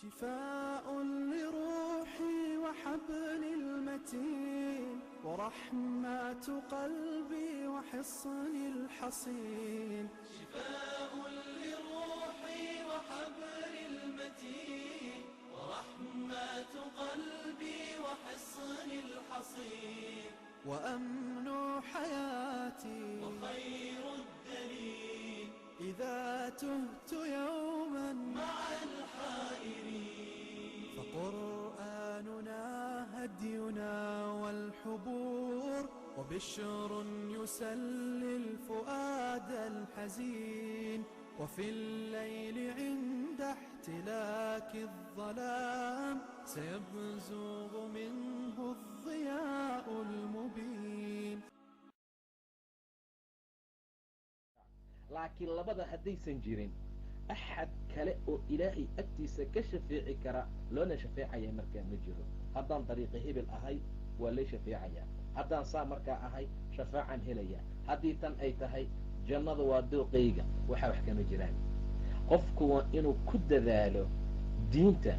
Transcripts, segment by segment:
شفاء لروحي وحبل المتين ورحمة قلبي وحصن الحصين. شفاء لروحي وحبل المتين ورحمة قلبي وحصن الحصين. وأمن حياتي وخير الدليل إذا تهت يوما مع الحائرين. فقرآننا هدينا والحبور وبشر يسلي الفؤاد الحزين. وفي الليل عند احتلاك الظلام سيبزغ منه الضياء المبين. laakiin labada haddaysan jirin axad kale oo ilaahay agtiisa ka shafeeci kara loona shafeecaya markaa ma jiro. haddaan dariiqi hebel ahay waa lay shafeecayaa, haddaan saa markaa ahay shafaacan helaya, haddii tan ay tahay jannada waa dooqayga, waxaa wax kama jiraan. qofku waa inuu ku dadaalo diinta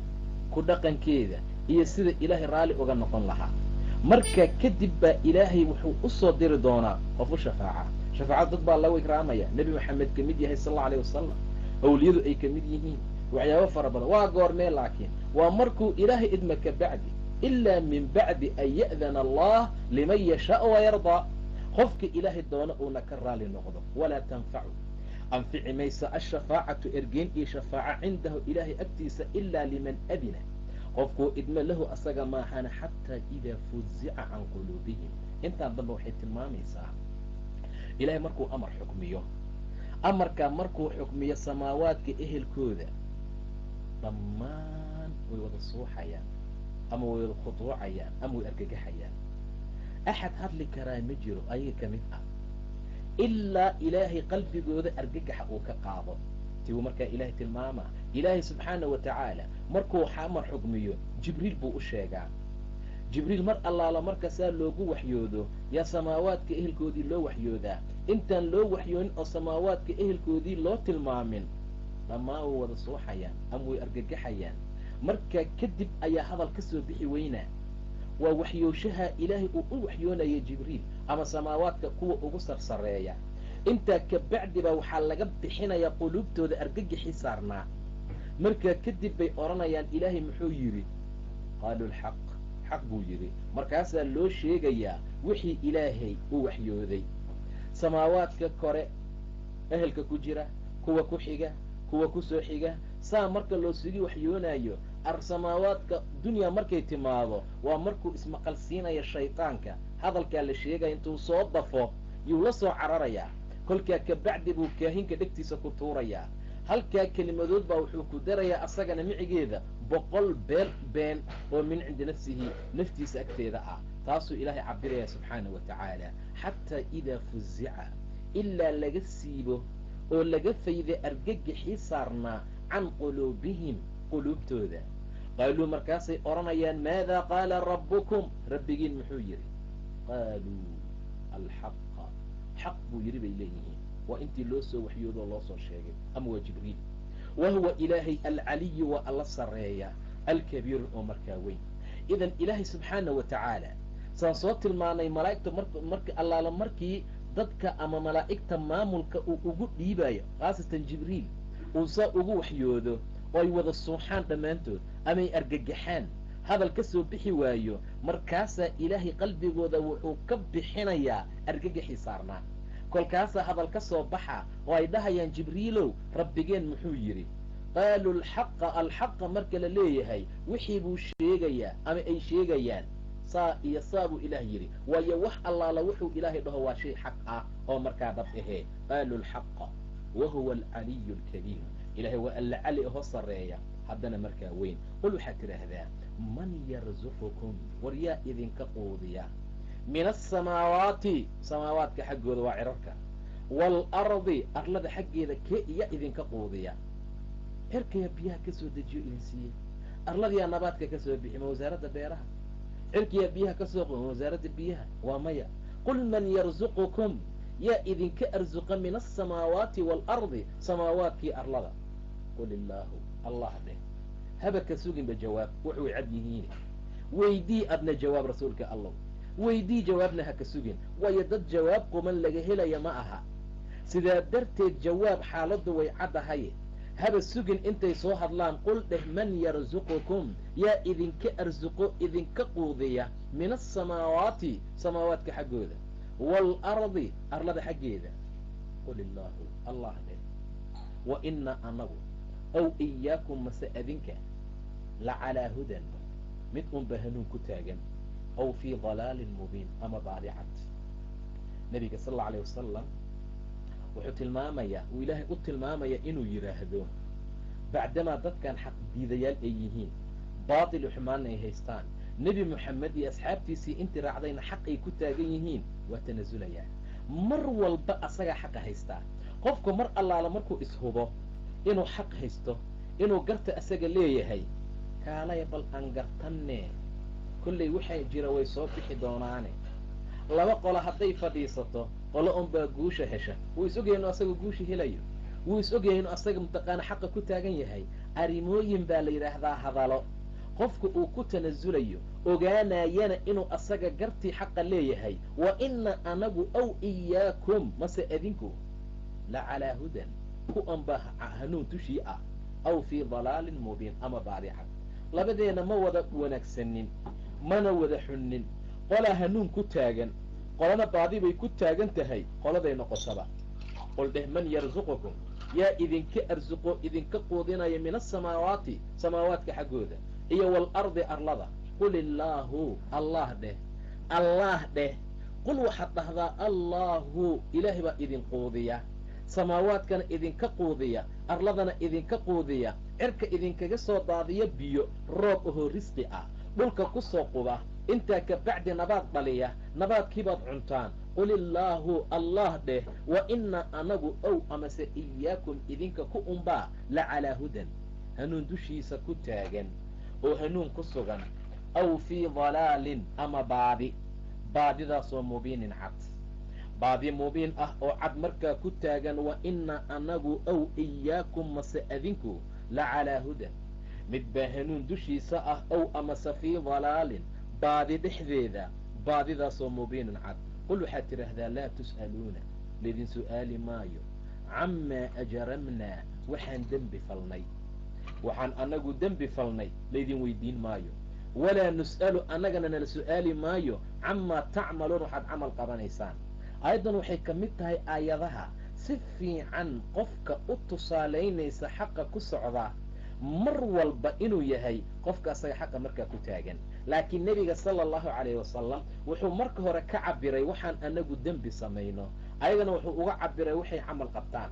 ku dhaqankeeda iyo sida ilaahay raalli uga noqon lahaa. marka kadib baa ilaahay wuxuu u soo diri doonaa qof u shafaaca. shafaacad dad baa lagu ikraamaya. nebi maxamed ka mid yahay sal allau alayh wasalam, awliyadu ay ka mid yihiin, waxyaabo fara badan. waa goormee laakiin waa markuu ilaahay idma ka bacdi, ilaa min bacdi an ya'dana allah liman yashaau wayardaa. qofka ilaahay doono uuna ka raali noqdo. walaa tanfacu anfici maysa ashafaacatu ergeyn iyo shafaaca cindahu ilaahay agtiisa ilaa liman adina, qofkuu idma lahu asaga maahana xataa idaa fuzica can quluubihim. intaan dambe waxay tilmaamaysaa ilaahay markuu amar xukmiyo, amarkaa markuu xukmiyo samaawaadka ehelkooda dhammaan way wada suuxayaan ama way wada khuduucayaan ama way argagaxayaan. axad hadli karaa ma jiro ayaga ka mid ah ilaa ilaahay qalbigooda argagaxa uu ka qaado. tiwuu markaa ilaahay tilmaamaa. ilaahay subxaana wa tacaala markuu amar xukmiyo jibriil buu u sheegaa. jibriil mar allaala markaasaa loogu waxyoodo yaa samaawaadka ehelkoodii loo waxyoodaa. intaan loo waxyoonin oo samaawaadka ehelkoodii loo tilmaamin dhammaan way wada suuxayaan ama way argagaxayaan. markaa kadib ayaa hadal ka soo bixi weynaa. waa waxyooshaha ilaahay uu u waxyoonaya jibriil ama samaawaadka kuwa ugu sarsareeya. intaa ka bacdi baa waxaa laga bixinayaa quluubtooda argagaxii saarnaa. markaa kadib bay odhanayaan ilaahay muxuu yidhi? qaaluu lxaq, xaq buu yidhi. markaasaa loo sheegayaa wixii ilaahay u waxyooday. samaawaadka kore ehelka ku jira, kuwa ku xiga, kuwa ku soo xiga, saa marka loo sugi waxyoonayo. samaawaadka dunya markay timaado waa markuu ismaqalsiinaya shaydaanka. hadalkaa la sheegaya intuu soo dafo yuu la soo cararayaa. kolkaa ka bacdi buu kaahinka dhegtiisa ku tuurayaa. halkaa kelimadood baa wuxuu ku darayaa asagana micigeeda 100 been oo min cindi nafsihi, naftiisa agteeda ah. taasuu ilaahay cabiraya subxaana wa tacaala. xataa idaa fuzica, ilaa laga siibo oo laga fayday argagaxii saarnaa can quluubihim, quluubtooda. qaaluu markaasay odhanayaan maadaa qaala rabbukum, rabbigiin muxuu yidhi? qaaluu alxaqa, xaq buu yidhi bay leeyihiin. waa intii loo soo waxyoodoo loo soo sheegay ama waa jibriil. wa huwa ilaahay alcaliyu waa alla sarreeya, alkabiiru oo markaa weyn. idan ilaahay subxaana wa tacaala saan soo tilmaanay malaa'igta marka allaala markii dadka ama malaa'igta maamulka uu ugu dhiibayo, khaasatan jibriil, uu saa ugu waxyoodo oo ay wada suuxaan dhammaantood amay argagaxaan, hadal ka soo bixi waayo, markaasaa ilaahay qalbigooda wuxuu ka bixinayaa argagaxii saarnaa. kolkaasaa hadal ka soo baxa oo ay dhahayaan jibriilow rabbigeen muxuu yidhi? qaaluu alxaqa, alxaqa marka la leeyahay wixii buu sheegayaa ama ay sheegayaan. saa iyo saa buu ilaah yidhi, waayo wax allaala wuxuu ilaahay dhaho waa shay xaq ah oo markaa dhab ahee. qaaluu alxaqa wa huwa alcaliyu alkabiir, ilaahay waa alla cali ahoo sarreeya haddana markaa weyn. qul waxaad tidhaahdaa man yarzuqukum, war yaa idinka quudiya? min asamaawaati, samaawaadka xaggooda waa cirarka, waalardi, arlada xaggeeda kee iya idinka quudiya? cirkayaa biyaha ka soo dejiyo idin siiye. arladiyaa nabaadka ka soo bixi, ma wasaaradda beeraha? cirkiyaa biyaha ka soo quma, wasaaradda biyaha? waa maya. qul man yarzuqukum, yaa idinka arzuqa min asamaawaati waalardi, samaawaadkii arlada? qul illaahu, allah dheh. haba ka suginba jawaab wuxuu cad yihiin weydii adna jawaab rasuulka allah weydii jawaabna ha ka sugin waayo dad jawaab quman laga helaya ma aha sidaa darteed jawaab xaaladdu way caddahay haba sugin intay soo hadlaan qul dheh man yarsuqukum yaa idinka arsuqo idinka quudiya min asamaawaati samaawaadka xaggooda waalardi arlada xaggeeda qul illaahu allah dheh wa ina anagu ow iyaakum mase adinka la calaa hudan mid unba hanuun ku taagan aw fii dalaalin mubiin ama baadicad nebiga sal alla alayh wasalam wuxuu tilmaamayaa uu ilaahay u tilmaamaya inuu yidhaahdo bacdamaa dadkan xaq diidayaal ay yihiin baatil xumaanna ay haystaan nebi moxamed iyo asxaabtiisii intii raacdayna xaq ay ku taagan yihiin waa tanasulayaa mar walba asagaa xaqa haystaa qofku mar allaala markuu ishubo inuu xaq haysto inuu garta asaga leeyahay kaalaya bal aan gartanne kollay waxaa jira way soo bixi doonaane laba qolo hadday fadhiisato qolo unbaa guusha hesha wuu is ogyahay inu asaga guusha helayo wuu is ogyahay inu asaga mataqaana xaqa ku taagan yahay arrimooyin baa la yidhaahdaa hadalo qofku uu ku tanasulayo ogaanayana inuu asaga gartii xaqa leeyahay wa ina anagu ow iyaakum mase adinku la calaa hudan ku anba hanuun dushii ah aw fii dalaalin mubiin ama baadicad labadeena ma wada wanaagsanin mana wada xunnin qolaa hanuun ku taagan qolana baadi bay ku taagan tahay qoladay noqotaba qul dheh man yarsuqukum yaa idinka arsuqo idinka quudinaya min asamaawaati samaawaadka xaggooda iyo waalardi arlada qul illaahu allah dheh allaah dheh qul waxaad dhahdaa allaahu ilaahay baa idin quudiya samaawaadkana idinka quudiya arladana idinka quudiya cirka idinkaga soo daadiya biyo roob ahoo risqi ah dhulka ku soo quba intaa ka bacdi nabaad dhaliya nabaadkiibaad cuntaan qul illaahu allah dheh wa ina anagu ow amase iyaakum idinka ku unbaa la calaa hudan hanuun dushiisa ku taagan oo hanuun ku sugan aw fii dalaalin ama baadidaasoo mubiinin cad baadi mubiin ah oo cad markaa ku taagan wa ina anagu ow iyaakum mase adinku la calaa hudan mid baa hanuun dushiisa ah ow amase fii dalaalin baadi dhexdeeda baadidaasoo mubiinin cad qul waxaad tidhaahdaa laa tus'aluuna laydin su'aali maayo camaa ajaramnaa waxaan dembi falnay waxaan anagu dembi falnay laydin weydiin maayo walaa nus'alu annagana nala su'aali maayo camaa tacmaluun waxaad camal qabanaysaan aayaddan waxay ka mid tahay aayadaha si fiican qofka u tusaalaynaysa xaqa ku socdaa mar walba inuu yahay qofka asaga xaqa markaa ku taagan laakiin nebiga sala allahu calayhi wasalam wuxuu marka hore ka cabiray waxaan anagu dembi samayno ayagana wuxuu uga cabiray waxay camal qabtaan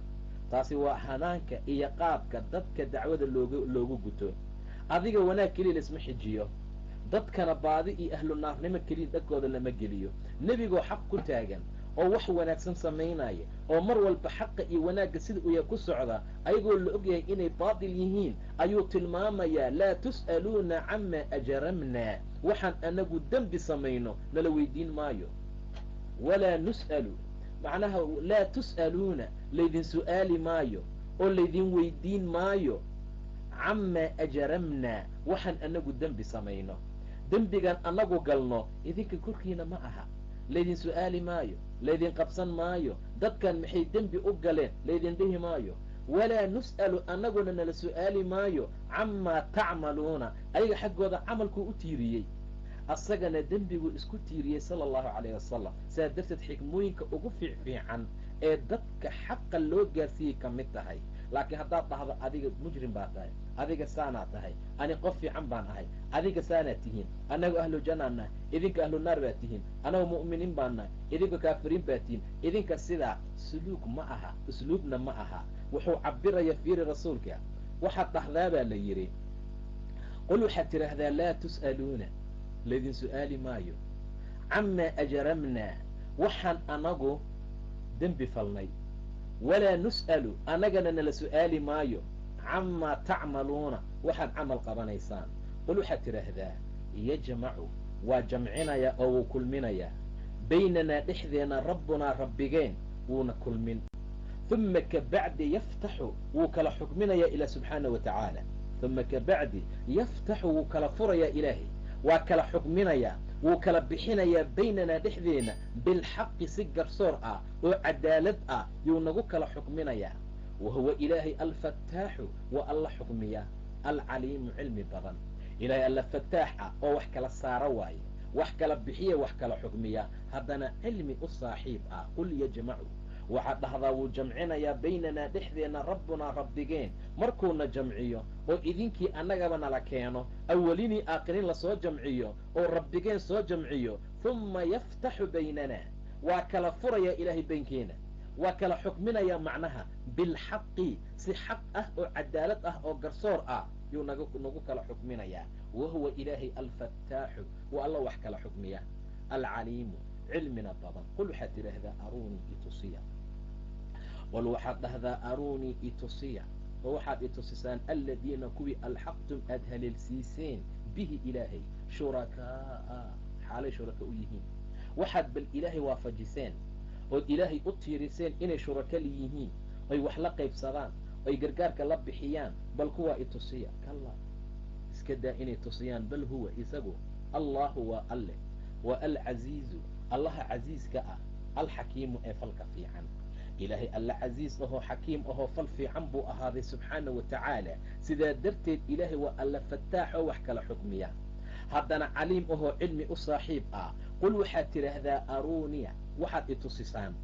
taasi waa hanaanka iyo qaabka dadka dacwada loogu guto adiga wanaag keliya laisma xijiyo dadkana baadi iyo ahlu naarnimo keliya dhagkooda lama geliyo nebigoo xaq ku taagan oo wax wanaagsan samaynaya oo mar walba xaqa iyo wanaagga sida uu yahay ku socda ayagoo la ogyahay inay baatil yihiin ayuu tilmaamayaa laa tus'aluuna camaa ajaramnaa waxaan anagu dembi samayno nala weydiin maayo walaa nus'alu macnaha laa tus'aluuna laydin su'aali maayo oo laydin weydiin maayo camaa ajaramnaa waxaan anagu dembi samayno dembigan anagu galno idinka korkiina ma aha laydin su'aali maayo laydin qabsan maayo dadkan maxay dembi u galeen laydin dhihi maayo walaa nus'alu annaguna nala su'aali maayo camaa tacmaluuna ayaga xaggooda camalkuu u tiiriyey asagana dembiguu isku tiiriyey sala allahu calayhi wasalam saa darteed xikmooyinka ugu fiicfiican ee dadka xaqa loo gaarsiiyey ka mid tahay laakiin haddaad dhahdo adiga mujrim baa tahay adiga saanaa tahay ani qof fiican baan ahay adiga saanaad tihiin annagu ahlu jannaan nahay idinka ahlu naar baad tihiin annagu mu'miniin baan nahay idinka kaafiriin baad tihiin idinka sidaa suluug ma aha usluubna ma aha wuxuu cabiraya fiiri rasuulka waxaad dhahdaa baa la yidhi qul waxaad tidhaahdaa laa tus'aluuna laydin su'aali maayo camaa ajaramnaa waxaan anagu dembi falnay walaa nus'alu annagana nala su'aali maayo camaa tacmaluuna waxaad camal qabanaysaan qul waxaad tidhaahdaa yajmacu waa jamcinaya oo wuu kulminayaa baynanaa dhexdeena rabbunaa rabbigeen wuuna kulmin uma ka bacdi yaftaxu wuu kala xukminayaa ilaa subxaana wa tacaala uma kabacdi yaftaxu wuu kala furayaa ilaahay waa kala xukminayaa wuu kala bixinayaa baynanaa dhexdeena bilxaqi si garsoor ah oo cadaalad ah yuu nagu kala xukminayaa wahuwa ilaahay alfataaxu waa alla xukmiya alcaliimu cilmi badan ilaahay alla fataax ah oo wax kala saara waaye wax kala bixiya wax kala xukmiya haddana cilmi u saaxiib ah qul yajmacu waxaad dhahdaa wuu jamcinayaa baynanaa dhexdeenna rabbunaa rabbigeen markuuna jamciyo oo idinkii annagaba nala keeno awwalinii aakhiriin lasoo jamciyo oo rabbigeen soo jamciyo humma yaftaxu baynanaa waa kala furayaa ilaahay baynkeena waa kala xukminayaa macnaha bilxaqi si xaq ah oo cadaalad ah oo garsoor ah yuu nagu kala xukminayaa wahuwa ilaahay alfataaxu waa alla wax kala xukmiya alcaliimu cilmina badan qul waxaad tidhaahdaa aruunii itusiya qol waxaad dhahdaa aruunii itusiya oo waxaad itusisaan aladiina kuwii alxaqtum aad haleelsiiseen bihi ilaahay shurakaa'a xaalay shuraka u yihiin waxaad bal ilaahay waafajiseen ood ilaahay u tiiriseen inay shuraka liyihiin oy wax la qaybsadaan oy gargaarka la bixiyaan bal kuwaa itusiya kalla iska daa inay tusiyaan bal huwa isagu allahu waa alleh waa alcaziizu allaha casiiska ah alxakiimu ee falka fiican ilaahay alla casiis ahoo xakiim ahoo fal fiican buu ahaaday subxaana wa tacaala sidaa darteed ilaahay waa alla fataax oo wax kala xukmiya haddana caliim ahoo cilmi u saaxiib ah qul waxaad tidhaahdaa aruuniya waxaad itusisaan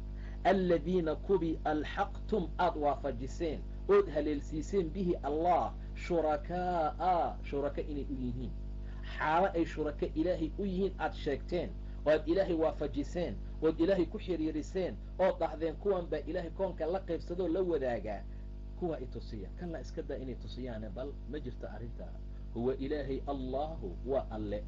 aladiina kubii alxaqtum aad waafajiseen ood haleelsiiseen bihi allah shurakaa'a shuraka inay u yihiin xaalo ay shuraka ilaahay u yihiin aad sheegteen oo aad ilaahay waafajiseen ood ilaahay ku xiriiriseen ood dhahdeen kuwan baa ilaahay koonka la qaybsadoo la wadaagaa kuwaa itusiya kanla iska daa inay tusiyaane bal ma jirto arrintaa huwa ilaahay allahu waa alle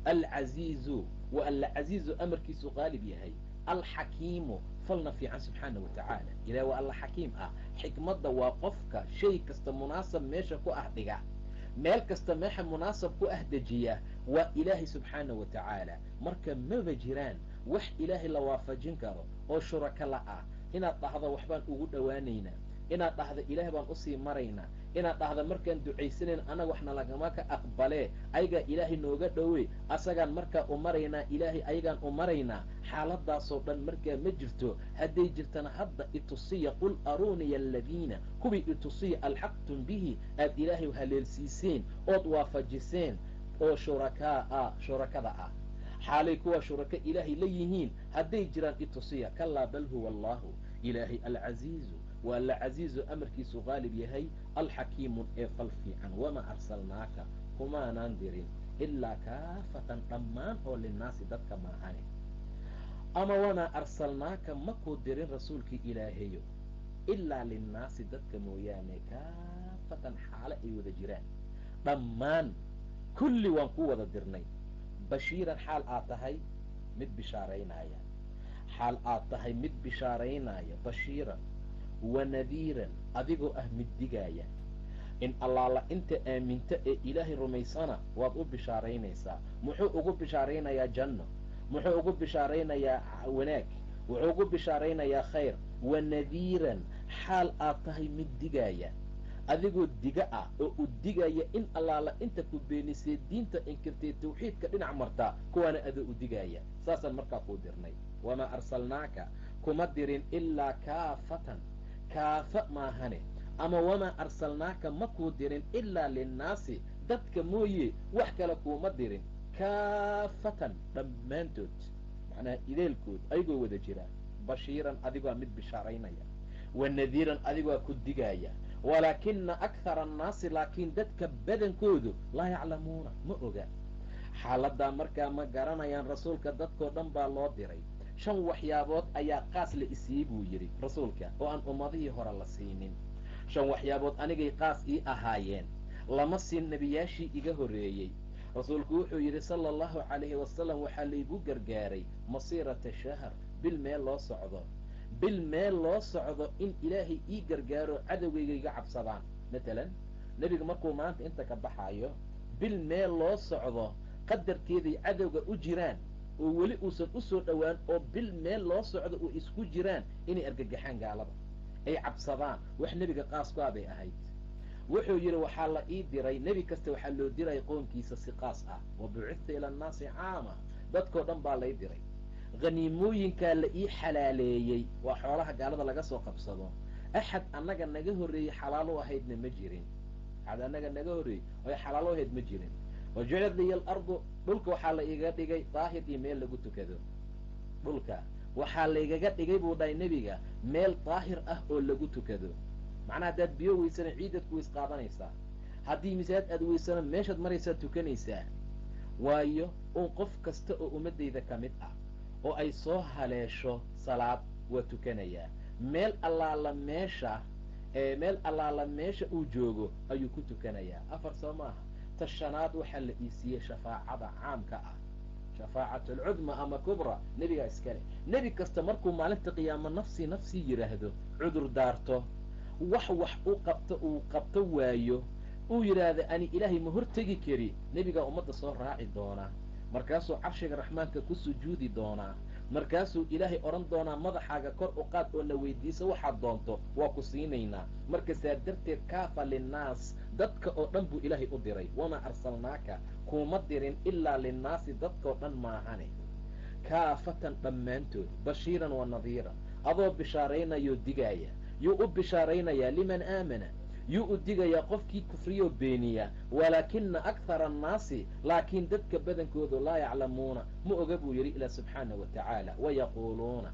alcaziizu waa alla casiizu amarkiisu qaalib yahay alxakiimu falna fiican subxaana wa tacaala ilahay waa alla xakiim ah xikmadda waa qofka shay kasta munaasab meesha ku ah dhiga meel kasta meexa munaasab ku ah dejiya waa ilaahay subxaana wa tacaala marka maba jiraan wax ilaahay la waafajin karo oo shuraka la ah inaad dhahdo waxbaan ugu dhowaanaynaa inaad dhahda ilaah baan usii maraynaa inaad dhahda markaan ducaysanayn anaga waxna lagama ka aqbalee ayagaa ilaahay nooga dhowe asagaan markaa u maraynaa ilaahay ayagaan u maraynaa xaaladaasoo dhan markaa ma jirto hadday jirtana hadda itusiya qul aruuniya aladiina kuwii itusiya alxaqtum bihi aad ilaahay haleelsiiseen ood waafajiseen oo shurakada ah xaalay kuwa shuraka ilaahay la yihiin hadday jiraan itusiya kalaa bal huwa allahu ilaahay alcaziizu waa alla casiizu amarkiisu qaalib yahay alxakiimu ee fal fiican wamaa arsalnaaka kumaanaan dirin ilaa kaafatan dhammaan oo linnaasi dadka maahane ama wamaa arsalnaaka makuu dirin rasuulkii ilaahayo ilaa linnaasi dadka mooyaane kaafatan xaalo ay wada jiraan dhammaan kulli waan ku wada dirnay bashiiran xaal aad tahay mid bishaaraynaya xaal aad tahay mid bishaaraynaya bashiiran wanadiiran adigoo ah mid digaaya in allaala inta aaminta ee ilaahay rumaysana waad u bishaaraynaysaa muxuu ugu bishaaraynayaa janno muxuu ugu bishaaraynayaa wanaag wuxuu ugu bishaaraynayaa khayr wanadiiran xaal aad tahay mid digaaya adigoo diga ah oo u digaya in allaala inta ku beenisay diinta inkirtay tawxiidka dhinac marta kuwaana adoo u digaaya saasaan markaa kuu dirnay wamaa arsalnaaka kuma dirin ilaa kaafatan kaafa maahane ama wamaa arsalnaaka ma kuu dirin ilaa linnaasi dadka mooye wax kale kuuma dirin kaafatan dhammaantood macnaha ideelkood ayagoo wada jira bashiiran adigoo mid bishaaraynaya wanadiiran adigoo ku digaaya walaakina akhara annaasi laakiin dadka badankoodu laa yaclamuuna ma oga xaaladaa markaa ma garanayaan rasuulka dadkoo dhan baa loo diray 5 waxyaabood ayaa qaas la isiiyey buu yidhi rasuulka oo aan ummadihii hore la siinin 5 waxyaabood anigay qaas ii ahaayeen lama siin nebiyaashii iga horreeyey rasuulku wuxuu yidhi sala allahu calayhi wasalam waxaa laygu gargaaray masiirata shahr bil meel loo socdo in ilaahay ii gargaaro cadowgayga iga cabsadaan matalan nebiga markuu maanta inta ka baxaayo bil meel loo socdo qadarkeeday cadowga u jiraan oo weli uusan u soo dhowaan oo bil meel loo socdo oo isku jiraan inay argagaxaan gaalada ay cabsadaan wax nebiga qaas ku abay ahayd wuxuu yidhi waxaa la ii diray nebi kasta waxaa loo diray qoonkiisa si qaas ah wabucitha ila annaasi caama dadkoo dhan baa lay diray khaniimooyinkaa la ii xalaaleeyey waa xoolaha gaalada laga soo qabsado axad annaga naga horreeyey xalaalo ahaydna ma jirin axad annaga naga horreeyey oy xalaalo ahayd ma jirin wajucilad liya alardu dhulka waxaa la iiga dhigay daahir iyo meel lagu tukado dhulka waxaa laygaga dhigay buu dhahay nebiga meel daahir ah oo lagu tukado macnaha haddaad biyo weysana ciidad ku weys qaadanaysaa haddii misaad aad weysana meeshaad maraysaa tukanaysaa waayo un qof kasta oo ummaddayda ka mid ah oo ay soo haleesho salaad waa tukanayaa meel allaala meesha uu joogo ayuu ku tukanayaa afar soo maaha ta shanaad waxaa la iisiiyey shafaacada caamka ah shafaacatu alcudma ama kubra nebigaa iskale nebi kasta markuu maalinta qiyaamo nafsii yidhaahdo cudur daarto wax u qabto uu qabto waayo uu yidhaahdo ani ilaahay ma hortegi kari nebigaa ummadda soo raaci doonaa markaasuu carshiga raxmaanka ku sujuudi doonaa markaasuu ilaahay odhan doonaa madaxaaga kor u qaad oo na weydiisa waxaad doonto waa ku siinaynaa marka saa darteed kaafa linnaas dadka oo dhan buu ilaahay u diray wamaa arsalnaaka kuuma dirin ilaa linnaasi dadkao dhan maahane kaafatan dhammaantood bashiiran wa nadiiran adoo bishaaraynayoo digaaya yuu u bishaaraynayaa liman aamana yuu u digayaa qofkii kufriyoo beeniya walaakina akhara annaasi laakiin dadka badankoodu laa yaclamuuna ma oga buu yidhi ilaa subxaana wa tacaala wayaquuluuna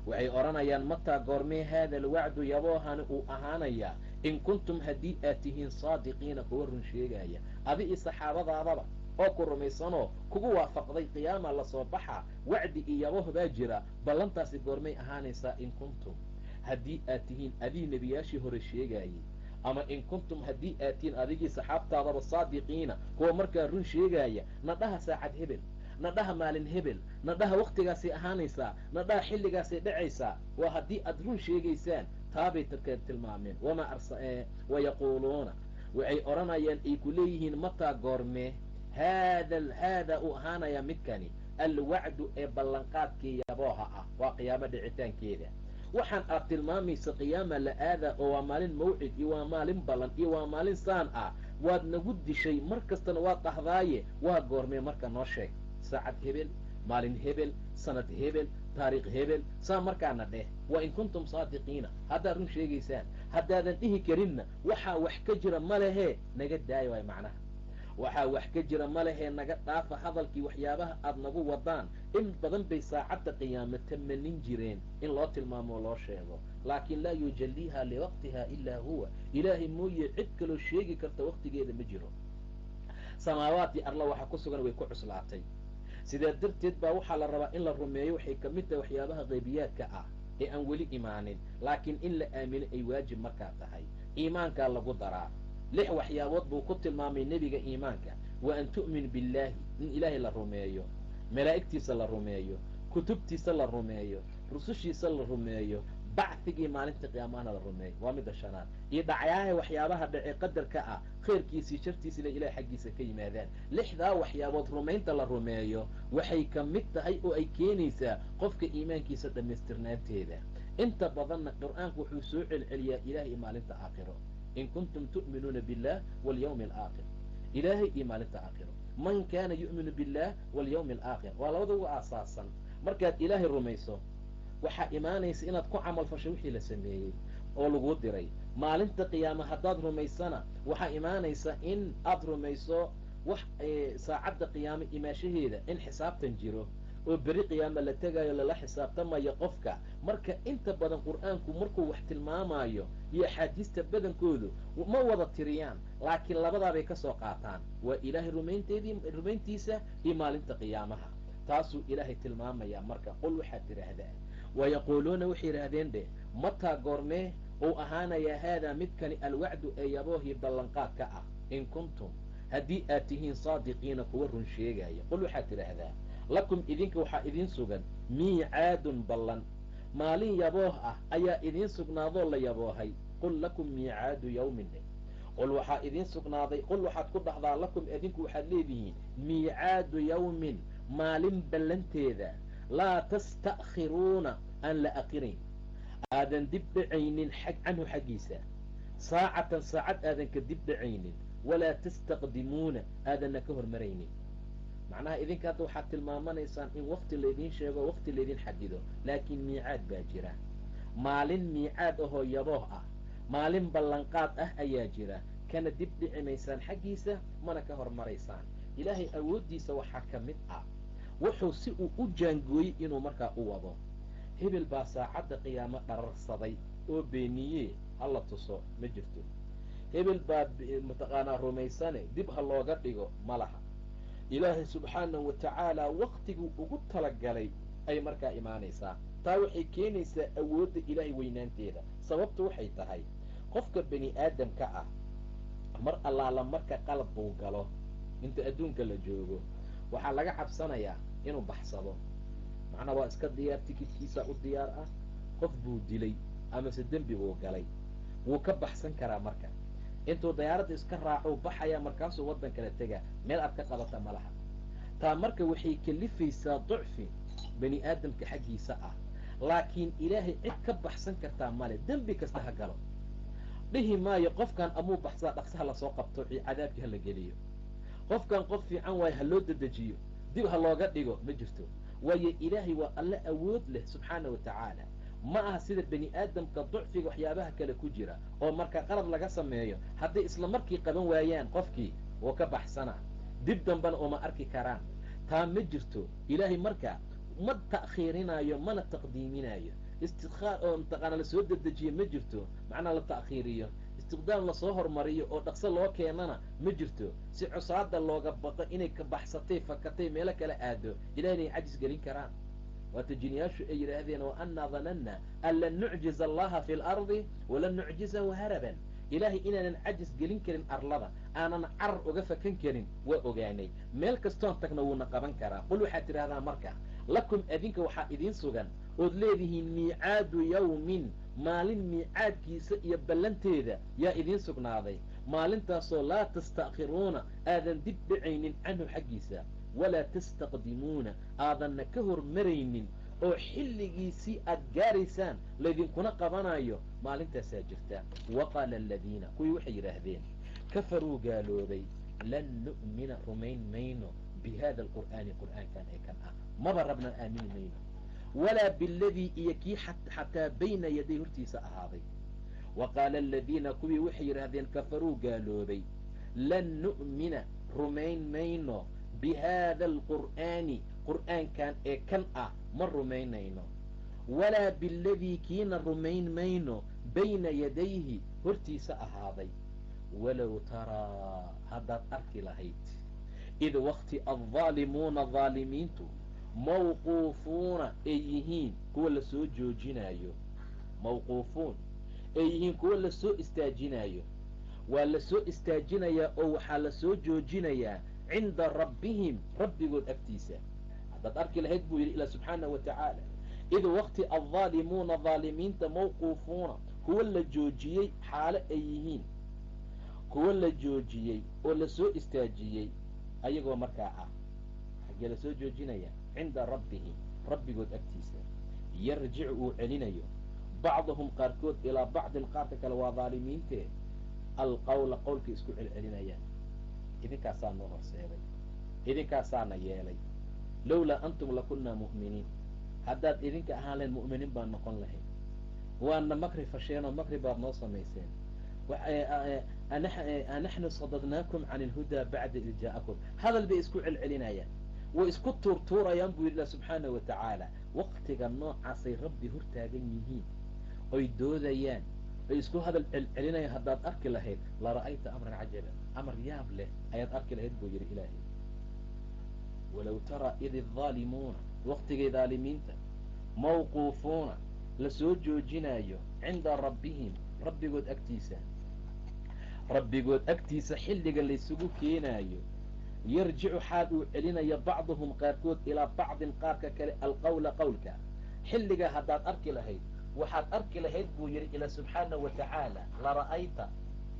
waxay odhanayaan mataa goormee haada alwacdu yaboohani uu ahaanayaa in kuntum haddii aad tihiin saadiqiina kuwa run sheegaya adi i saxaabadaadaba oo ku rumaysanoo kugu waafaqday qiyaama lasoo baxa wacdi iyo yabooh baa jira ballantaasi goormay ahaanaysaa in kuntum haddii aad tihiin adii nebiyaashii hore sheegaayey ama in kuntum haddii aad tihiin adigii saxaabtaadaba saadiqiina kuwa markaa run sheegaaya na dhaha saacad hebel na dhaha maalin hebel na dhaha wakhtigaasay ahaanaysaa na dhaha xilligaasay dhacaysaa waa haddii aad run sheegaysaan taabay tarkeed tilmaameen wayaquuluuna waxay odhanayaan ay ku leeyihiin mataa goormee haadaa uu ahaanayaa midkani alwacdu ee ballanqaadkii yabooha ah waa qiyaamo dhicitaankeeda waxaan aad tilmaamaysa qiyaama la aadaa oo waa maalin mawcid iyo waa maalin ballan iyo waa maalin saan ah waad nagu dishay mar kastana waad dhahdaaye waa goormee marka noo sheeg saacad hebel maalin hebel sanad hebel taariikh hebel saa markaana dheh waa in kuntum saadiqiina haddaad run sheegaysaan haddaadan dhihi karinna waxaa wax ka jira ma lehee naga daayo waay macnaha waxaa wax ka jira ma lehee naga dhaafa hadalkii waxyaabaha aad nagu wadaan in badan bay saacadda qiyaamo tamanin jireen in loo tilmaamo oo loo sheego laakiin laa yujalliiha liwaqtiha ilaa huwa ilaahay mooye cid kaloo sheegi karta waqtigeeda ma jiro samaawaadii arla waxa ku sugan way ku cuslaatay sidaa darteed baa waxaa la rabaa in la rumeeyo waxay ka mid tahay waxyaabaha qaybiyaadka ah ee aan weli imaanin laakiin in la aamino ay waajib markaa tahay iimaankaa lagu daraa 6 waxyaabood buu ku tilmaamay nebiga iimaanka wa an tu'min billaahi in ilaahay la rumeeyo malaa'igtiisa la rumeeyo kutubtiisa la rumeeyo rusushiisa la rumeeyo bacigii maalinta qiyaamahana la rumeeyo waa midda shanaad iyo dhacyaha waxyaabaha dhace qadarka ah khayrkiisii shartiisina ilahay xaggiisa ka yimaadaan 6daa waxyaabood rumaynta la rumeeyo waxay ka mid tahay oo ay keenaysaa qofka iimaankiisa dhammaystirnaanteeda inta badanna qur'aanku wuxuu soo celceliyaa ilaahay maalinta aakhiro in kuntum tu'minuuna biاllah walyawmi alaakhir ilaahay iyo maalinta aakhiro man kaana yu'minu biاllah walyawmi alaakhir waa labada uga aasaasan markaad ilaahay rumayso waxaa imaanaysa inaad ku camal fasho wixii la sameeyey oo laguu diray maalinta qiyaama haddaad rumaysana waxaa imaanaysa in aad rumayso wax saacadda qiyaamo imaashaheeda in xisaabtan jiro oo beri qiyaama la tegaayo lala xisaabtamayo qofka marka inta badan qur'aanku markuu wax tilmaamayo iyo axaadiista badankoodu ma wada tiriyaan laakiin labadaabay ka soo qaataan waa ilaahay rumayntiisa iyo maalinta qiyaamaha taasuu ilaahay tilmaamayaa marka qul waxaad tidhaahdaa wayaquuluuna waxay yidhaahdeen dheh mataa goormee uu ahaanayaa haadaa midkani alwacdu ee yaboohii ballanqaadka ah in kuntum haddii aad tihiin saadiqiina kuwa run sheegaya qul waxaad tidhaahdaa lakum idinka waxaa idiin sugan miicaadun ballan maalin yabooh ah ayaa idiin sugnaadoo la yaboohay qul lakum miicaadu yawmin qul waxaa idiin sugnaaday qul waxaad ku dhahdaa lakum idinku waxaad leedihiin miicaadu yawmin maalin ballanteeda laa tasta'khiruuna aan la aqirayn aadan dib dhacaynin canhu xaggiisa saacatan saacad aadan kadib dhacaynin walaa tastaqdimuuna aadanna ka hormaraynin. macnaha idinka hadda waxaad tilmaamanaysaan in wakti laydiin sheego wakti laydiin xadido, laakiin miicaad baa jira. maalin miicaad ahoo yabooh ah, maalin ballanqaad ah ayaa jira, kana dib dhici maysaan xaggiisa, mana ka hormaraysaan. ilaahay awooddiisa waxaa ka mid ah wuxuu si uu u jaangooyey inuu markaa u wado. hebel baa saacadda qiyaamo dhararsaday oo beeniyee hala tuso ma jirto. hebel baa mataqaanaa rumaysane dib ha looga dhigo ma laha. ilaahay subxaanahu wa tacaala waktiguu ugu talagalay ay markaa imaanaysaa. taa waxay keenaysaa awoodda ilaahay weynaanteeda. sababtu waxay tahay qofka bani aadamka ah mar allaala marka qalad buu galo inta adduunka la joogo waxaa laga cabsanayaa inuu baxsado. macnaa waa iska diyaar, tikidkiisa u diyaar ah. qof buu dilay amase dembi buu galay, wuu ka baxsan karaa. marka intuu diyaaradda iska raaco baxayaa, markaasuu waddan kala tegaa, meel aad ka qabata ma laha. taa marka waxay kalifaysaa ducfi bani aadamka xaggiisa ah. laakiin ilaahay cid ka baxsan kartaa male, dembi kasta ha galo. dhihi maayo qofkan amuu baxsaa dhaqsaha lasoo qabto cadaabkii hala geliyo, qofkan qof fiican waayo ha loo dedejiyo, dib ha looga dhigo, ma jirto. waayo ilaahay waa alle awood leh subxaana wa tacaala. ma aha sida bani aadamka ducfiga waxyaabaha kale ku jira oo marka qalad laga sameeyo hadday isla markii qaban waayaan qofkii wuu ka baxsanaa, dib dambana uma arki karaan. taa ma jirto. ilaahay marka ma ta'khiirinaayo mana taqdiiminaayo. istikhaar oo mataqaana lasoo dedejiyo ma jirto, macnaa la ta'khiiriyo. istiqdaam lasoo hormariyo oo dhaqso loo keenana ma jirto, si cusaada looga baqo inay ka baxsatay fakatay meelo kala aado ilahay inay cajis gelin karaan. waata jiniyaashu ay yidhaahdeen wa annaa dananna an lan nucjiza allaha fi lardi walan nucjizahu haraban. ilaahay inaanan cajis gelin karin arlada, aanan carar uga fakan karin waa ogaanay. meel kastoon tagna wuuna qaban karaa. qul waxaad tidhahdaa marka lakum adinka waxaa idiin sugan ood leedihiin miicaadu yawmin, maalin miicaadkiisa iyo ballanteeda yaa idiin sugnaaday. maalintaasoo laa tasta'khiruuna aadan dib dhicaynin canhu xaggiisa, walaa tastaqdimuuna aadanna ka hormaraynin oo xilligiisii aad gaaraysaan laydinkuna qabanayo maalintaasaa jirta. waqaala aladiina kuwii waxay yidhaahdeen kafaruu gaaloobay lan nu'mina rumayn mayno bihada alqur'aani qur'aankan ee kan ah, maba rabna aamini mayno. walaa biladii iyo kii xataa bayna yaday hortiisa ahaaday. waqaala aladiina kuwii waxay yidhaahdeen kafaruu gaaloobay lan nu'mina rumayn mayno bihaada alqur'aani qur'aankan ee kan ah ma rumaynayno. walaa biladii kiina rumayn mayno bayna yadayhi hortiisa ahaaday. walow taraa haddaad arki lahayd id wakti addaalimuuna daalimiintu mawquufuuna ay yihiin kuwa lasoo joojinaayo. mawquufuun ay yihiin kuwa lasoo istaajinaayo. waa lasoo istaajinayaa oo waxaa lasoo joojinayaa cinda rabbihim rabbigood agtiisa. haddaad arki lahayd buu yidhi ilaa subxaanahu wa tacaala id wakti addaalimuuna daalimiinta mawquufuuna kuwa la joojiyey xaalo ay yihiin kuwa la joojiyey oo lasoo istaajiyey ayagoo markaa ah. xaggee lasoo joojinaya? cinda rabbihim rabbigood agtiisa. yarjicu uu celinayo bacduhum qaarkood ilaa bacdin qaarka kale waa daalimiintee alqawla qowlkay isku celcelinayaan. idinkaasaa noo horseeday, idinkaasaana yeelay. lowlaa antum lakunnaa mu'miniin, haddaad idinka ahaan lahayn mu'miniin baan noqon lahayn. waana makri fasheenoo makri baad noo samayseen. anaxnu sadadnaakum can ilhudaa bacda id jaa'akum. hadal bay isku celcelinayaan, way isku tuurtuurayaan buu yidhi subxaanahu wa tacaala. waqtiga noocaasay rabbi hortaagan yihiin oy doodayaan, ay isku hadal celcelinayaan. haddaad arki lahayd la ra'ayta amran cajaban, amar yaab leh ayaad arki lahayd buu yidhi ilaahay. walow taraa id addaalimuuna waqtigay daalimiinta mawquufuuna lasoo joojinaayo cinda rabbihim rabbigood agtiisa. rabbigood agtiisa xilliga laysugu keenaayo. yarjicu xaal uu celinayo bacduhum qaarkood ilaa bacdin qaarka kale alqawla qowlka. xilligaa haddaad arki lahayd waxaad arki lahayd buu yidhi ilaa subxaanahu wa tacaala la ra'ayta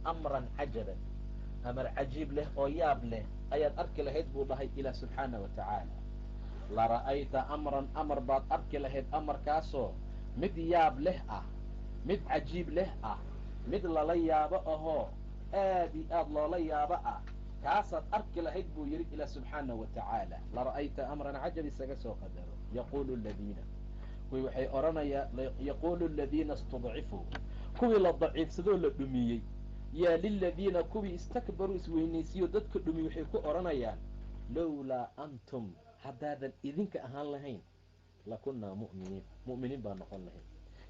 amran cajaban, amar cajiib leh oo yaab leh ayaad arki lahayd buu dhahay ilaa subxaanahu wa tacaala. la ra'ayta amran amar baad arki lahayd, amarkaasoo mid yaab leh ah, mid cajiib leh ah. mid lala yaabo ahoo aad i aad loola yaabo ah kaasaad arki lahayd buu yidhi ilah subxaanahu watacaala. lara'ayta amran cajab isaga soo qadaro. yaquulu ladiina kuwii waxay odhanayaan yaquulu aladiina istudcifuu kuwii la daciifsadoo la dhumiyey yaa liladiina kuwii istakbaruu isweynaysiyo dadka dhumiyey waxay ku odhanayaan lowlaa antum haddaadan idinka ahaan lahayn lakunnaa mu'miniin baan noqon lahayn.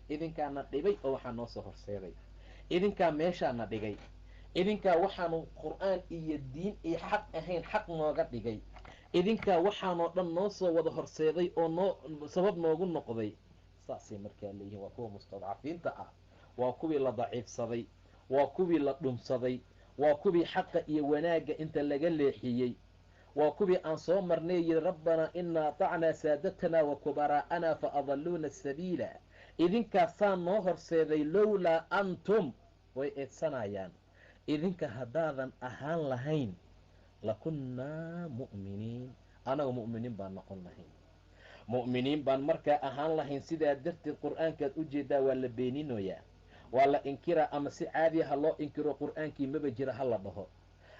idinkaana dhibay oo waxaa noo soo horseeday, idinkaa meeshaana dhigay, idinkaa waxaanu qur'aan iyo diin iyo xaq ahayn xaq nooga dhigay, idinkaa waxaanoo dhan noo soo wada horseeday oo noo sabab noogu noqday. saasay markaa leeyihiin. waa kuwa mustadcafiinta ah, waa kuwii la daciifsaday, waa kuwii la dhumsaday, waa kuwii xaqa iyo wanaagga inta laga leexiyey, waa kuwii aan soo marnay yidhi rabbanaa inaa atacnaa saadatanaa wa kubaraa'anaa fa adaluuna asabiila. idinkaasaa noo horseeday lowlaa antum way eedsanayaan. idinka haddaadan ahaan lahayn lakunnaa mu'miniin anaga mu'miniin baan noqon lahayn. mu'miniin baan markaa ahaan lahayn. sidaa darteed qur'aankaad u jeedaa waa la beeninoyaa, waa la inkiraa, ama si caadiya ha loo inkiro qur'aankii maba jira ha la dhaho,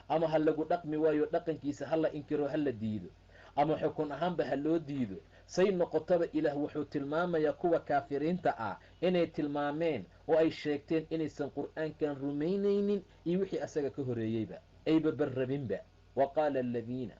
ama ha lagu dhaqmi waayo dhaqankiisa ha la inkiro ha la diido, ama xukun ahaanba ha loo diido. say noqotaba ilaah wuxuu tilmaamayaa kuwa kaafiriinta ah inay tilmaameen oo ay sheegteen inaysan qur'aankan rumaynaynin iyo wixii asaga ka horeeyeyba ayba barrabinba. wa qaala aladiina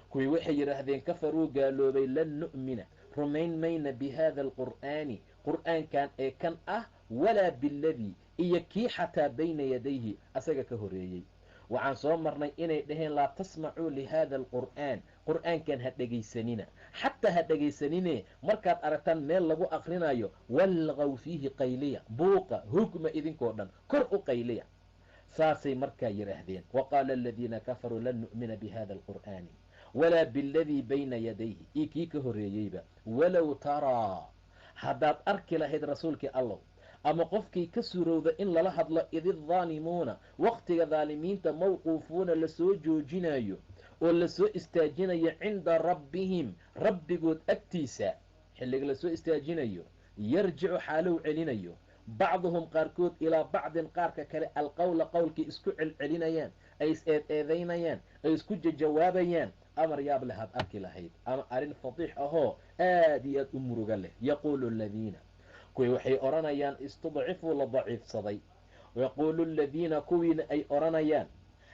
kuwii waxay yidhaahdeen kafaruu gaaloobay lan nu'mina rumayn mayna bihada alqur'aani qur'aankan ee kan ah walaa biladii iyo kii xataa bayna yadayhi asaga ka horeeyey. waxaan soo marnay inay dhaheen laa tasmacuu lihada alqur'aan qur'aankan ha dhegaysanina, xataa ha dhegaysanine markaad aragtaan meel lagu akrinayo walgaw fiihi qayliya, buuqa hugma idinkoo dhan kor u qayliya. saasay markaa yidhaahdeen. wa qaala aladiina kafaruu lan nu'mina bihada alqur'aani walaa biladii bayna yadayhi iyo kii ka horeeyeyba. walow taraa haddaad arki lahayd rasuulkii allow ama qofkii ka suurowda in lala hadlo id iddaalimuuna waqtiga daalimiinta mawquufuuna lasoo joojinayo oo lasoo istaajinayo cinda rabbihim rabbigood agtiisa. xilliga lasoo istaajinayo yarjicu xaalow celinayo bacduhum qaarkood ilaa bacdin qaarka kale alqowla qowlkii isku celcelinayaan, ay is-eedeedaynayaan, ay isku jawaabayaan. amar yaab leh had arki lahayd, ama arrin fadiix ahoo aad iyo aad u muruga leh. yaquulu aladiina kuwii waxay odhanayaan istudcifuu la daciifsaday. yaquulu aladiina kuwiina ay odhanayaan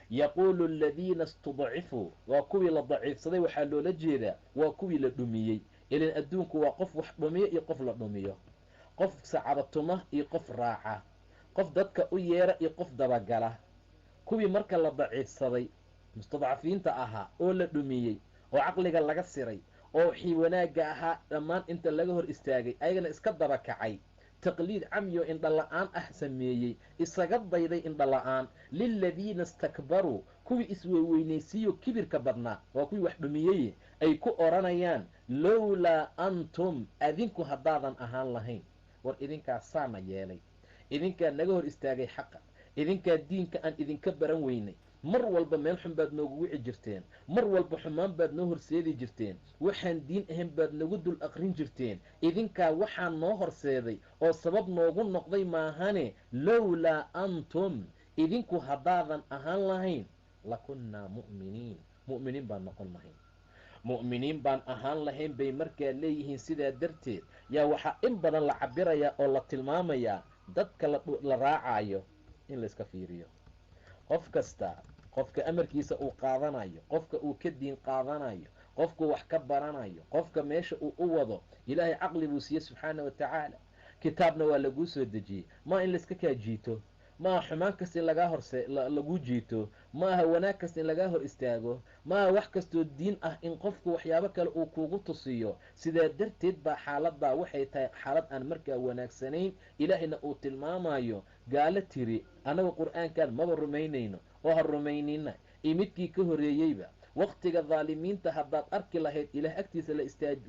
yaquulu aladiina istudcifuu waa kuwii la daciifsaday. waxaa loola jeedaa waa kuwii la dhumiyey. ilan adduunku waa qof wax dhumiyo iyo qof la dhumiyo, qof sacabatuma iyo qof raaca, qof dadka u yeera iyo qof dabagala. kuwii marka la daciifsaday mustadcafiinta ahaa oo la dhumiyey oo caqliga laga siray oo wixii wanaagga ahaa dhammaan inta laga hor istaagay ayagana iska daba kacay, taqliid camyo indhala-aan ah sameeyey, isaga dayday indhala-aan. liladiina istakbaruu kuwii isweyweynaysiiyo kibirka badnaa waa kuwii wax dhumiyey ay ku odhanayaan lowlaa antum adinku haddaadan ahaan lahayn. war idinkaa saana yeelay, idinkaa naga hor istaagay xaqa, idinkaa diinka aan idinka baran weynay, mar walba meel xun baad noogu wici jirteen, mar walba xumaan baad noo horseedi jirteen, waxaan diin ahayn baad nagu dul aqrin jirteen. idinkaa waxaan noo horseeday oo sabab noogu noqday maahane lowlaa antum idinku haddaadan ahaan lahayn lakunnaa mu'miniin baan noqon lahayn. mu'miniin baan ahaan lahayn bay markaa leeyihiin. sidaa darteed yaa waxaa in badan la cabirayaa oo la tilmaamayaa dadka la raacayo in layska fiiriyo. qof kasta qofka amarkiisa uu qaadanayo, qofka uu ka diin qaadanayo, qofku wax ka baranayo, qofka meesha uu u wado ilaahay caqli buu siiye subxaana wa tacaala. kitaabna waa laguu soo dejiyey, maa in layska kaa jiito, maaha xumaan kasta in lagu jiito, maaha wanaag kasta in lagaa hor istaago, maaha wax kastoo diin ah in qofku waxyaabo kale uu kugu tusiyo. sidaa darteed baa xaaladdaa waxay tahay xaalad aan markaa wanaagsanayn. ilaahayna uu tilmaamayo gaalo tiri annagu qur'aankan maba rumaynayno oo ha rumaynina, iyo midkii ka horeeyeyba. waqtiga daalimiinta haddaad arki lahayd ilaah agtiisa la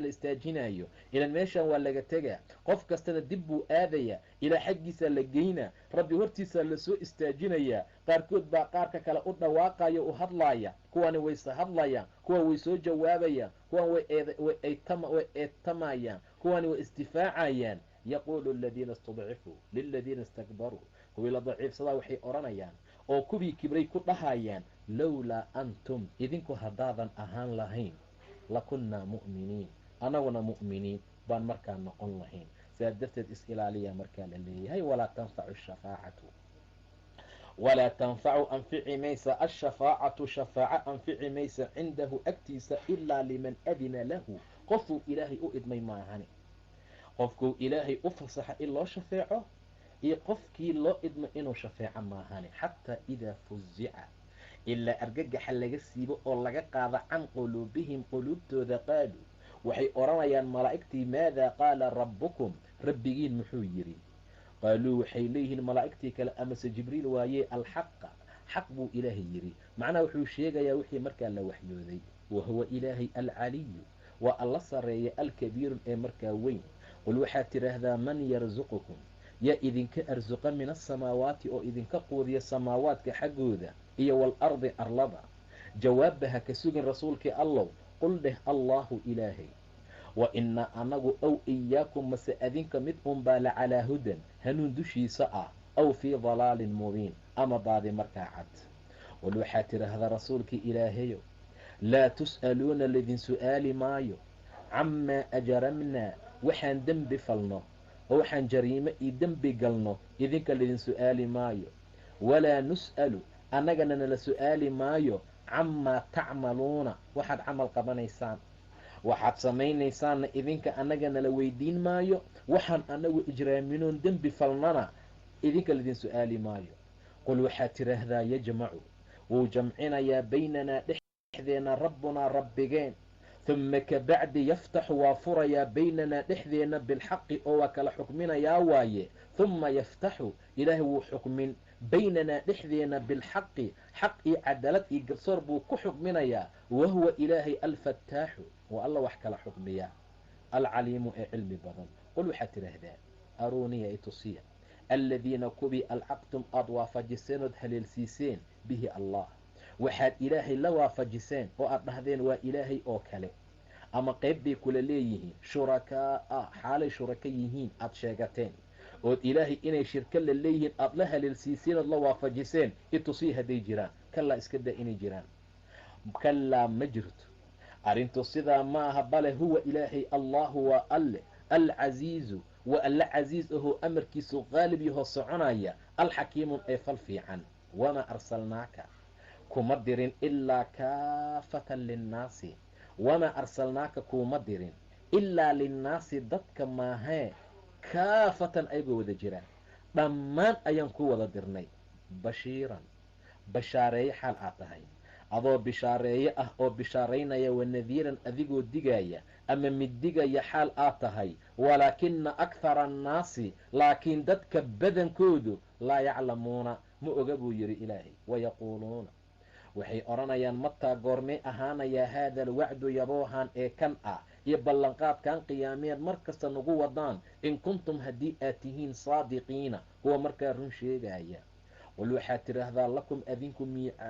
istaajinayo, ilan meeshan waa laga tegaa, qof kastana dib buu aadayaa, ilaah xaggiisa la geynaa, rabbi hortiisa lasoo istaajinayaa. qaarkood baa qaarka kale u dhawaaqaya u hadlaaya, kuwani wayse hadlayaan, kuwa way soo jawaabayaan, kuwan way eedtamayaan, kuwani way isdifaacayaan. yaquulu aladiina istudcifuu liladiina istakbaruu kuwii la daciifsadaa waxay odhanayaan oo kuwii kibray ku dhahayaan lowlaa antum idinku haddaadan ahaan lahayn lakunnaa mu'miniin annaguna mu'miniin baan markaa noqon lahayn. sidaa darteed is-ilaaliyaa markaa la leeyahay walaa tanfacu anfici maysa ashafaacatu shafaaco anfici maysa cindahu agtiisa ilaa liman adina lahu qofkuu ilaahay u idmay maahane. qofkuu ilaahay u fasaxa in loo shafeeco iyo qofkii loo idmo inuu shafeeco maahane. xataa idaa fuzica ilaa argagaxa laga siibo oo laga qaado can quluubihim quluubtooda qaaluu waxay odhanayaan malaa'igtii maadaa qaala rabbukum rabbigiin muxuu yidhi. qaaluu waxay leeyihiin malaa'igtii kale amase jibriil waayee alxaqa xaq buu ilaahay yidhi. macnaha wuxuu sheegayaa wixii markaa la waxyooday. wa huwa ilaahay alcaliyu waa alla sarreeya alkabiiru ee markaa weyn. qul waxaad tidhaahdaa man yarsuqukum yaa idinka arsuqa min asamaawaati oo idinka quudiya samaawaadka xaggooda iyo waalardi arlada. jawaabbaha ka sugin rasuulkii allow qul dheh allaahu ilaahay. wa inaa anagu ow iyaakum mase adinka mid unbaa la calaa hudan hanuun dushiisa ah aw fii dalaalin mubiin ama baadi markaa cad. qul waxaad tidhaahdaa rasuulkii ilaahayow laa tus'aluuna laydin su'aali maayo camaa ajaramnaa waxaan dembi falno oo waxaan jariimo iyo dembi galno idinka laydin su'aali maayo. walaa nus'alu annagana nala su'aali maayo camaa tacmaluuna waxaad camal qabanaysaan waxaad samaynaysaanna idinka annaga nala weydiin maayo. waxaan annagu ijraaminoon dembi falnana idinka laydin su'aali maayo. qul waxaad tidhaahdaa yajmacu wuu jamcinayaa baynanaa dhexdeenna rabbunaa rabbigeen humma ka bacdi yaftaxu waa furayaa baynanaa dhexdeenna bilxaqi oo waa kala xukminayaa waaye. humma yaftaxu ilaahay wuu xukmin baynanaa dhexdeenna bilxaqi xaq iyo cadaalad iyo garsoor buu ku xukminayaa. wahuwa ilaahay alfataaxu waa alla wax kala xukmiya alcaliimu ee cilmi badan. qul waxaad tidhaahdaa aruuniya itusiya aladiina kubii alcaqtum aad waafajiseen ood haleelsiiseen bihi allah waxaad ilaahay la waafajiseen oo aad dhahdeen waa ilaahay oo kale ama qayb bay kula leeyihiin shurakaa xaalay shuraka yihiin aad sheegateen ood ilaahay inay shirka la leeyihiin aad la haleelsiiseen ood la waafajiseen itusii hadday jiraan. kallaa iska daa inay jiraan. kallaa ma jirto arrintu sidaa ma aha bale huwa ilaahay allahu waa alle alcasiizu waa alla casiiz ahoo amarkiisu qaalib yahoo soconaya alxakiimun ee fal fiican. wamaa arsalnaaka kuma dirin ilaa kaafatan linnaasi wamaa arsalnaaka kuuma dirin ilaa linnaasi dadka maahee kaafatan ayagoo wada jiraan dhammaan ayaan ku wada dirnay. bashiiran bashaareeye xaal aad tahay adoo bishaareeye ah oo bishaaraynaya wanadiiran adigoo digaya ama mid digaya xaal aad tahay. walaakina akhara annaasi laakiin dadka badankoodu laa yaclamuuna ma oga buu yidhi ilaahay. wayaquuluuna waxay odhanayaan mataa goormay ahaanayaa haada alwacdu yaboohan ee kan ah iyo ballanqaadkan qiyaameed mar kasta nagu wadaan in kuntum haddii aad tihiin saadiqiina kuwa markaa run sheegaya. qul waxaad tidhaahdaa lakum adinku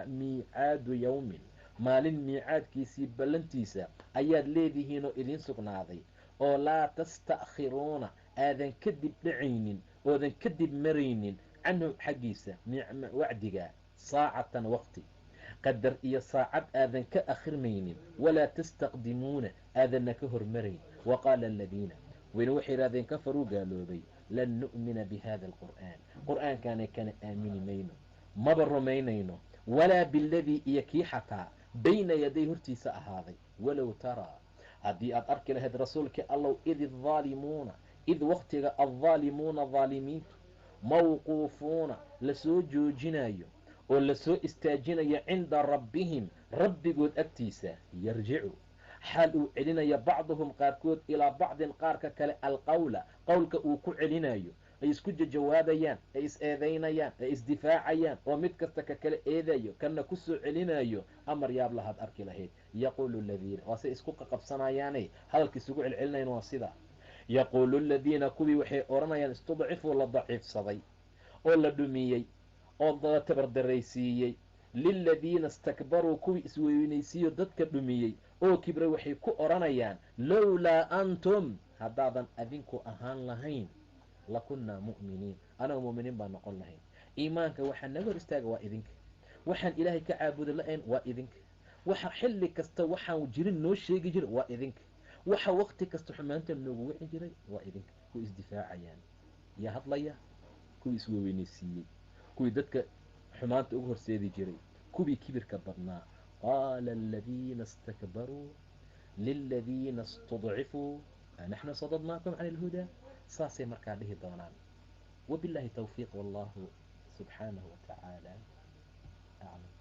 miicaadu yowmin maalin miicaadkiisii ballantiisa ayaad leedihiinoo idiin sugnaaday oo laa tasta'khiruuna aadan kadib dhacaynin oodan kadib maraynin canhu xaggiisa wacdiga saacatan waqti qadar iyo saacad aadan ka akhirmaynin walaa tastaqdimuuna aadanna ka hormarayn. waqaala aladiina wayna waxay yidhahdeen kafaruu gaaloobay lan nu'mina bihada alqur'aan qur'aankaanay kana aamini mayno maba rumaynayno walaa biladii iyo kii xataa bayna yaday hortiisa ahaaday. walow taraa haddii aad arki lahayd rasuulkii allow id waqtiga addaalimuuna daalimiintu mawquufuuna lasoo joojinayo oo lasoo istaajinayo cinda rabbihim rabbigood agtiisa. yarjicu xaal uu celinayo bacduhum qaarkood ilaa bacdin qaarka kale alqawla qowlka uu ku celinayo ay isku jawaabayaan ay is eedaynayaan ay isdifaacayaan oo mid kasta ka kale eedayo kana ku soo celinayo amar yaab lahaad arki lahayd. yaquulu ladiina waa say isku qaqabsanayaanay hadalka isugu celcelinayn waa sidaa. yaquulu aladiina kuwii waxay odhanayaan istudcifuu la daciifsaday oo la dhumiyey oo la tabardaraysiiyey liladiina istakbaruu kuwii isweynaysiiyo dadka dhumiyey oo kibray waxay ku odhanayaan lowlaa antum haddaadan adinku ahaan lahayn lakunnaa mu'miniin anaga mu'miniin baan noqon lahayn. iimaanka waxaa naga hor istaaga waa idinka, waxaan ilaahay ka caabuda la-ayn waa idinka, waxa xilli kasta waxaan jirin noo sheegi jira waa idinka, waxa waqti kasta xumaanta noogu wici jiray waa idinka. kuwa isdifaacayaan yaa hadlaya, kuwii isweweynaysiiyey, kuwii dadka xumaanta ugu horseedi jiray, kuwii kibirka badnaa. qaala aladiina istakbaruu liladiina istudcifuu anaxnu sadadnaakum can ilhudaa, saasay markaa dhihi doonaan. wabillahi tawfiiq wallahu subxaanahu watacaala aclam.